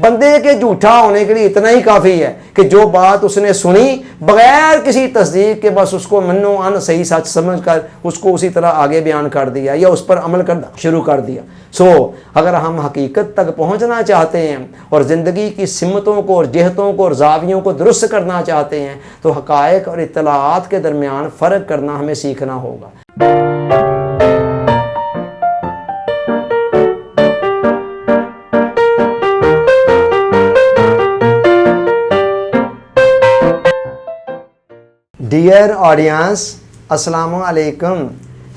بندے کے جھوٹا ہونے کے لیے اتنا ہی کافی ہے کہ جو بات اس نے سنی بغیر کسی تصدیق کے بس اس کو منو ان صحیح سچ سمجھ کر اس کو اسی طرح آگے بیان کر دیا یا اس پر عمل کرنا شروع کر دیا۔ اگر ہم حقیقت تک پہنچنا چاہتے ہیں اور زندگی کی سمتوں کو اور جہتوں کو اور زاویوں کو درست کرنا چاہتے ہیں تو حقائق اور اطلاعات کے درمیان فرق کرنا ہمیں سیکھنا ہوگا۔ ڈیئر آڈینس، السلام علیکم۔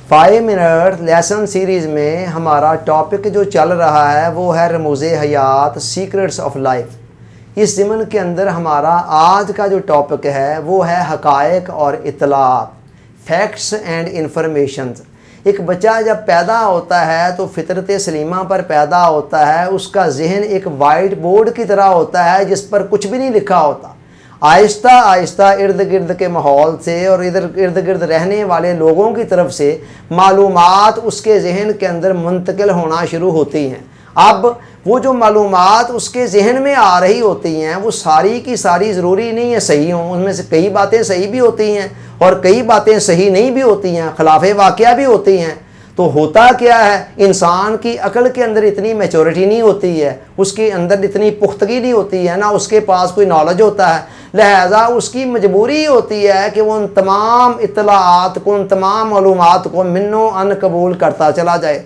5 منٹ لیسن سیریز میں ہمارا ٹاپک جو چل رہا ہے وہ ہے رموز حیات، سیکرٹس آف لائف۔ اس ضمن کے اندر ہمارا آج کا جو ٹاپک ہے وہ ہے حقائق اور اطلاعات، فیکٹس اینڈ انفارمیشنز۔ ایک بچہ جب پیدا ہوتا ہے تو فطرت سلیمہ پر پیدا ہوتا ہے، اس کا ذہن ایک وائٹ بورڈ کی طرح ہوتا ہے جس پر کچھ بھی نہیں لکھا ہوتا۔ آہستہ آہستہ ارد گرد کے ماحول سے اور ارد گرد رہنے والے لوگوں کی طرف سے معلومات اس کے ذہن کے اندر منتقل ہونا شروع ہوتی ہیں۔ اب وہ جو معلومات اس کے ذہن میں آ رہی ہوتی ہیں وہ ساری کی ساری ضروری نہیں ہے صحیح ہوں، ان میں سے کئی باتیں صحیح بھی ہوتی ہیں اور کئی باتیں صحیح نہیں بھی ہوتی ہیں، خلاف واقعہ بھی ہوتی ہیں۔ تو ہوتا کیا ہے، انسان کی عقل کے اندر اتنی میچورٹی نہیں ہوتی ہے، اس کے اندر اتنی پختگی نہیں ہوتی ہے، نہ اس کے پاس کوئی نالج ہوتا ہے، لہذا اس کی مجبوری ہوتی ہے کہ وہ ان تمام اطلاعات کو، ان تمام معلومات کو منو ان قبول کرتا چلا جائے۔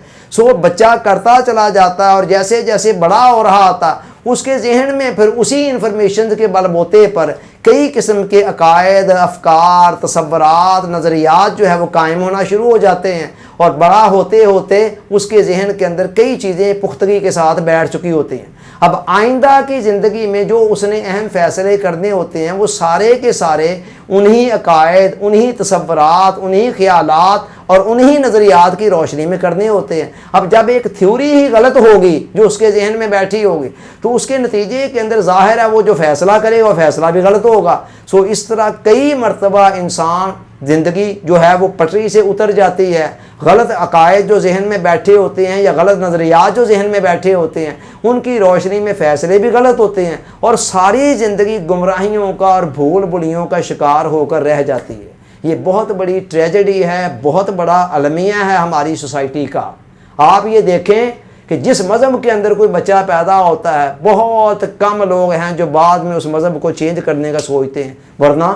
بچہ کرتا چلا جاتا ہے اور جیسے جیسے بڑا ہو رہا ہوتا اس کے ذہن میں پھر اسی انفارمیشن کے بل بوتے پر کئی قسم کے عقائد، افکار، تصورات، نظریات جو ہے وہ قائم ہونا شروع ہو جاتے ہیں، اور بڑا ہوتے ہوتے اس کے ذہن کے اندر کئی چیزیں پختگی کے ساتھ بیٹھ چکی ہوتی ہیں۔ اب آئندہ کی زندگی میں جو اس نے اہم فیصلے کرنے ہوتے ہیں وہ سارے کے سارے انہی عقائد، انہی تصورات، انہی خیالات اور انہی نظریات کی روشنی میں کرنے ہوتے ہیں۔ اب جب ایک تھیوری ہی غلط ہوگی جو اس کے ذہن میں بیٹھی ہوگی تو اس کے نتیجے کے اندر ظاہر ہے وہ جو فیصلہ کرے وہ فیصلہ بھی غلط ہوگا۔ اس طرح کئی مرتبہ انسان زندگی جو ہے وہ پٹری سے اتر جاتی ہے۔ غلط عقائد جو ذہن میں بیٹھے ہوتے ہیں یا غلط نظریات جو ذہن میں بیٹھے ہوتے ہیں ان کی روشنی میں فیصلے بھی غلط ہوتے ہیں اور ساری زندگی گمراہیوں کا اور بھول بھلیوں کا شکار ہو کر رہ جاتی ہے۔ یہ بہت بڑی ٹریجڈی ہے، بہت بڑا المیہ ہے ہماری سوسائٹی کا۔ آپ یہ دیکھیں کہ جس مذہب کے اندر کوئی بچہ پیدا ہوتا ہے بہت کم لوگ ہیں جو بعد میں اس مذہب کو چینج کرنے کا سوچتے ہیں، ورنہ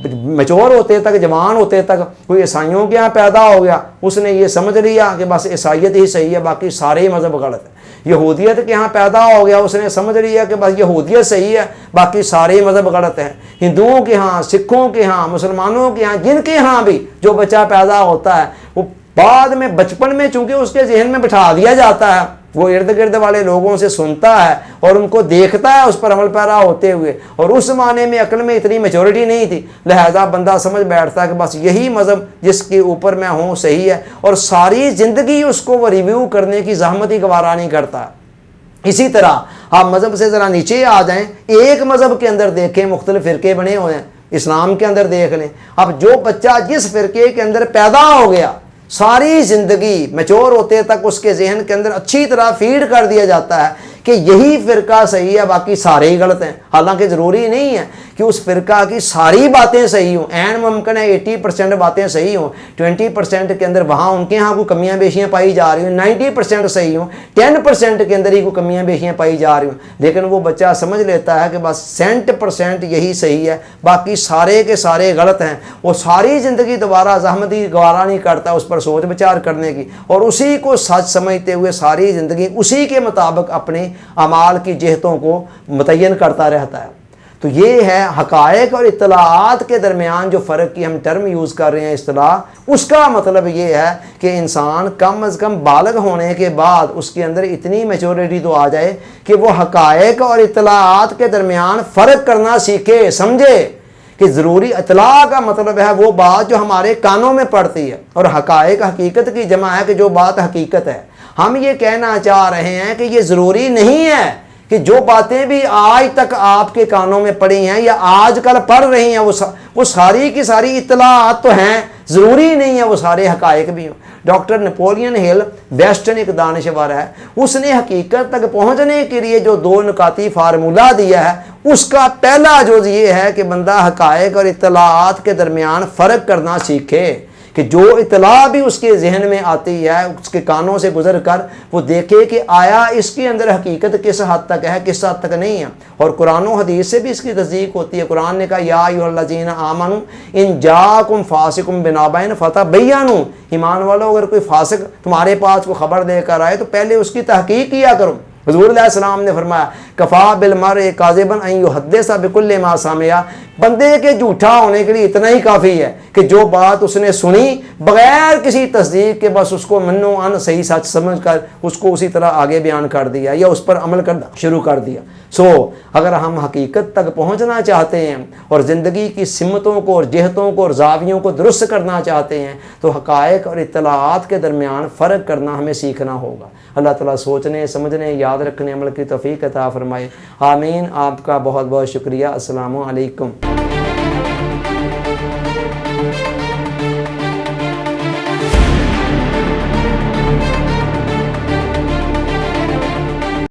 میچور ہوتے تک، جوان ہوتے تک کوئی عیسائیوں کے یہاں پیدا ہو گیا، اس نے یہ سمجھ لیا کہ بس عیسائیت ہی صحیح ہے، باقی سارے ہی مذہب غلط ہیں۔ یہودیت کے یہاں پیدا ہو گیا، اس نے سمجھ لیا کہ بس یہودیت صحیح ہے، باقی سارے مذہب غلط ہیں۔ ہندوؤں کے ہاں، سکھوں کے ہاں، مسلمانوں کے ہاں، جن کے ہاں بھی جو بچہ پیدا ہوتا ہے وہ بعد میں بچپن میں چونکہ اس کے ذہن میں بٹھا دیا جاتا ہے، وہ ارد گرد والے لوگوں سے سنتا ہے اور ان کو دیکھتا ہے اس پر عمل پیرا ہوتے ہوئے، اور اس زمانے میں عقل میں اتنی میچورٹی نہیں تھی، لہذا بندہ سمجھ بیٹھتا ہے کہ بس یہی مذہب جس کے اوپر میں ہوں صحیح ہے، اور ساری زندگی اس کو وہ ریویو کرنے کی زحمت ہی گوارا نہیں کرتا۔ اسی طرح آپ مذہب سے ذرا نیچے آ جائیں، ایک مذہب کے اندر دیکھیں مختلف فرقے بنے ہوئے ہیں، اسلام کے اندر دیکھ لیں۔ اب جو بچہ جس فرقے کے اندر پیدا ہو گیا ساری زندگی میچور ہوتے تک اس کے ذہن کے اندر اچھی طرح فیڈ کر دیا جاتا ہے کہ یہی فرقہ صحیح ہے، باقی سارے ہی غلط ہیں۔ حالانکہ ضروری نہیں ہے کہ اس فرقہ کی ساری باتیں صحیح ہوں، عین ممکن ہے 80% باتیں صحیح ہوں، 20% کے اندر وہاں ان کے ہاں کوئی کمیاں بیشیاں پائی جا رہی ہوں، 90% صحیح ہوں، 10% کے اندر ہی کوئی کمیاں بیشیاں پائی جا رہی ہوں، لیکن وہ بچہ سمجھ لیتا ہے کہ بس 100% یہی صحیح ہے، باقی سارے کے سارے غلط ہیں۔ وہ ساری زندگی دوبارہ زحمت ہی گوارا نہیں کرتا اس پر سوچ بچار کرنے کی، اور اسی کو سچ سمجھتے ہوئے ساری زندگی اسی کے مطابق اپنے اعمال کی جہتوں کو متعین کرتا رہتا ہے۔ تو یہ ہے حقائق اور اطلاعات کے درمیان جو فرق کی ہم ٹرم یوز کر رہے ہیں اصطلاح، اس کا مطلب یہ ہے کہ انسان کم از کم بالغ ہونے کے بعد اس کے اندر اتنی میچورٹی تو آ جائے کہ وہ حقائق اور اطلاعات کے درمیان فرق کرنا سیکھے، سمجھے کہ ضروری اطلاع کا مطلب ہے وہ بات جو ہمارے کانوں میں پڑتی ہے، اور حقائق حقیقت کی جمع ہے کہ جو بات حقیقت ہے۔ ہم یہ کہنا چاہ رہے ہیں کہ یہ ضروری نہیں ہے کہ جو باتیں بھی آج تک آپ کے کانوں میں پڑی ہیں یا آج کل پڑھ رہی ہیں وہ ساری کی ساری اطلاعات تو ہیں، ضروری نہیں ہے وہ سارے حقائق بھی ہوں۔ ڈاکٹر نیپولین ہل ویسٹرن ایک دانشور ہے، اس نے حقیقت تک پہنچنے کے لیے جو 2 نکاتی فارمولہ دیا ہے، اس کا پہلا جز یہ ہے کہ بندہ حقائق اور اطلاعات کے درمیان فرق کرنا سیکھے، کہ جو اطلاع بھی اس کے ذہن میں آتی ہے اس کے کانوں سے گزر کر وہ دیکھے کہ آیا اس کے اندر حقیقت کس حد تک ہے، کس حد تک نہیں ہے۔ اور قرآن و حدیث سے بھی اس کی تصدیق ہوتی ہے۔ قرآن نے کہا یا ایھا الذین آمنوا ان جاءکم فاسق بنبأ فتبینوا، ایمان والو اگر کوئی فاسق تمہارے پاس کو خبر دے کر آئے تو پہلے اس کی تحقیق کیا کرو۔ حضور علیہ السلام نے فرمایا کفا بالمرء کاذبا ان یحدث بکل ما سمع، بندے کے جھوٹا ہونے کے لیے اتنا ہی کافی ہے کہ جو بات اس نے سنی بغیر کسی تصدیق کے بس اس کو منو ان صحیح سچ سمجھ کر اس کو اسی طرح آگے بیان کر دیا یا اس پر عمل کرنا شروع کر دیا۔ اگر ہم حقیقت تک پہنچنا چاہتے ہیں اور زندگی کی سمتوں کو اور جہتوں کو اور زاویوں کو درست کرنا چاہتے ہیں تو حقائق اور اطلاعات کے درمیان فرق کرنا ہمیں سیکھنا ہوگا۔ اللہ تعالیٰ سوچنے سمجھنے یاد رکھنے عمل کی توفیق عطا فرمائے، آمین۔ آپ کا بہت بہت شکریہ۔ السلام علیکم۔